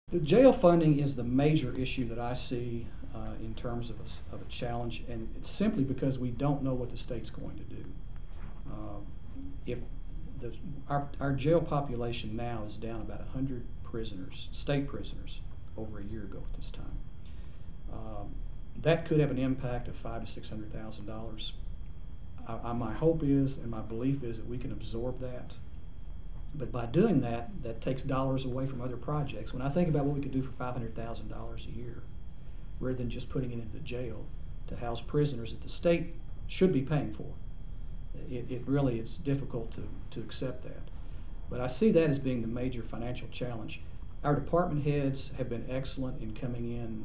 The jail funding is the major issue that I see in terms of a challenge, and it's simply because we don't know what the state's going to do. If our jail population now is down about 100 prisoners, state prisoners, over a year ago at this time. That could have an impact of $500,000 to $600,000. My hope is, and my belief is, that we can absorb that. But by doing that, that takes dollars away from other projects. When I think about what we could do for $500,000 a year, rather than just putting it into the jail to house prisoners that the state should be paying for, it really is difficult to accept that. But I see that as being the major financial challenge. Our department heads have been excellent in coming in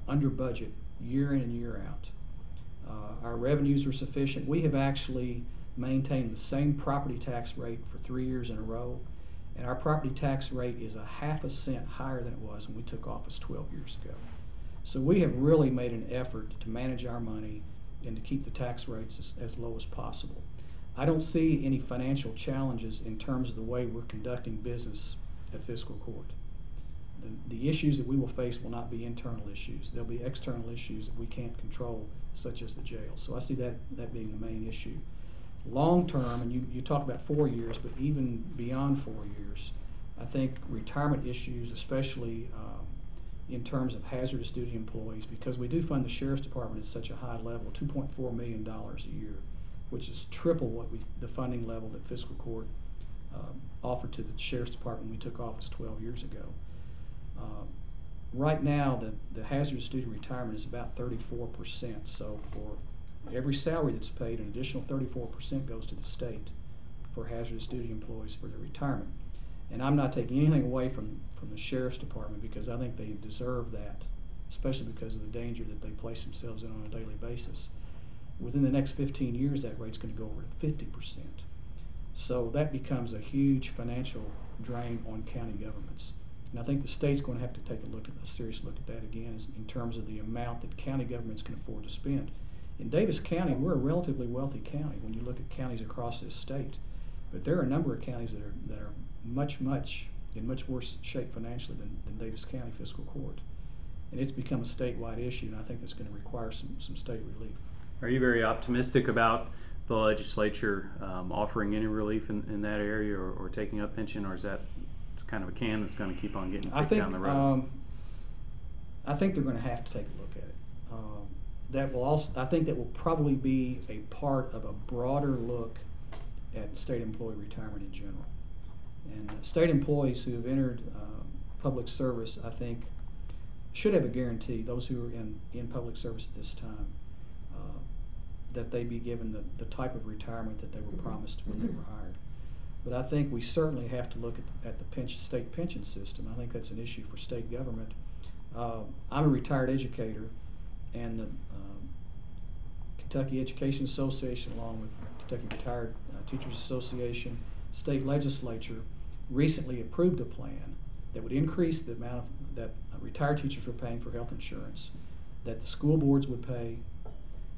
under budget year in and year out. Our revenues are sufficient. We have actually maintained the same property tax rate for 3 years in a row, and our property tax rate is a half a cent higher than it was when we took office 12 years ago. So we have really made an effort to manage our money and to keep the tax rates as low as possible. I don't see any financial challenges in terms of the way we're conducting business at fiscal court. The issues that we will face will not be internal issues. They'll be external issues that we can't control, such as the jail. So I see that being the main issue. Long term, and you talk about 4 years, but even beyond 4 years, I think retirement issues, especially in terms of hazardous duty employees, because we do fund the Sheriff's Department at such a high level, $2.4 million a year, which is triple what the funding level that fiscal court offered to the Sheriff's Department when we took office 12 years ago. Right now, the hazardous duty retirement is about 34%, so for every salary that's paid, an additional 34% goes to the state for hazardous duty employees for their retirement. And I'm not taking anything away from the Sheriff's Department, because I think they deserve that, especially because of the danger that they place themselves in on a daily basis. Within the next 15 years, that rate's going to go over to 50%. So that becomes a huge financial drain on county governments. And I think the state's going to have to take a serious look at that again, in terms of the amount that county governments can afford to spend. In Davis County, we're a relatively wealthy county when you look at counties across this state. But there are a number of counties that are much in much worse shape financially than Davis County Fiscal Court. And it's become a statewide issue, and I think that's going to require some state relief. Are you very optimistic about the legislature offering any relief in that area, or taking up pension, or is that kind of a can that's going to keep on getting kicked down the road? I think they're going to have to take a look at it. I think that will probably be a part of a broader look at state employee retirement in general. And state employees who have entered public service, I think, should have a guarantee, those who are in public service at this time, that they be given the type of retirement that they were promised when they were hired. But I think we certainly have to look at the state pension system. I think that's an issue for state government. I'm a retired educator, and the Kentucky Education Association, along with Kentucky Retired Teachers Association, state legislature recently approved a plan that would increase the amount that retired teachers were paying for health insurance, that the school boards would pay,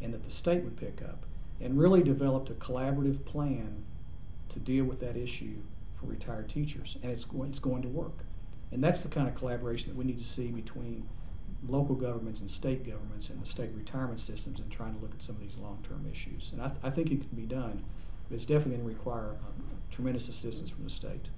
and that the state would pick up, and really developed a collaborative plan to deal with that issue for retired teachers, and it's going to work. And that's the kind of collaboration that we need to see between local governments and state governments and the state retirement systems, and trying to look at some of these long-term issues. And I think it can be done, but it's definitely going to require tremendous assistance from the state.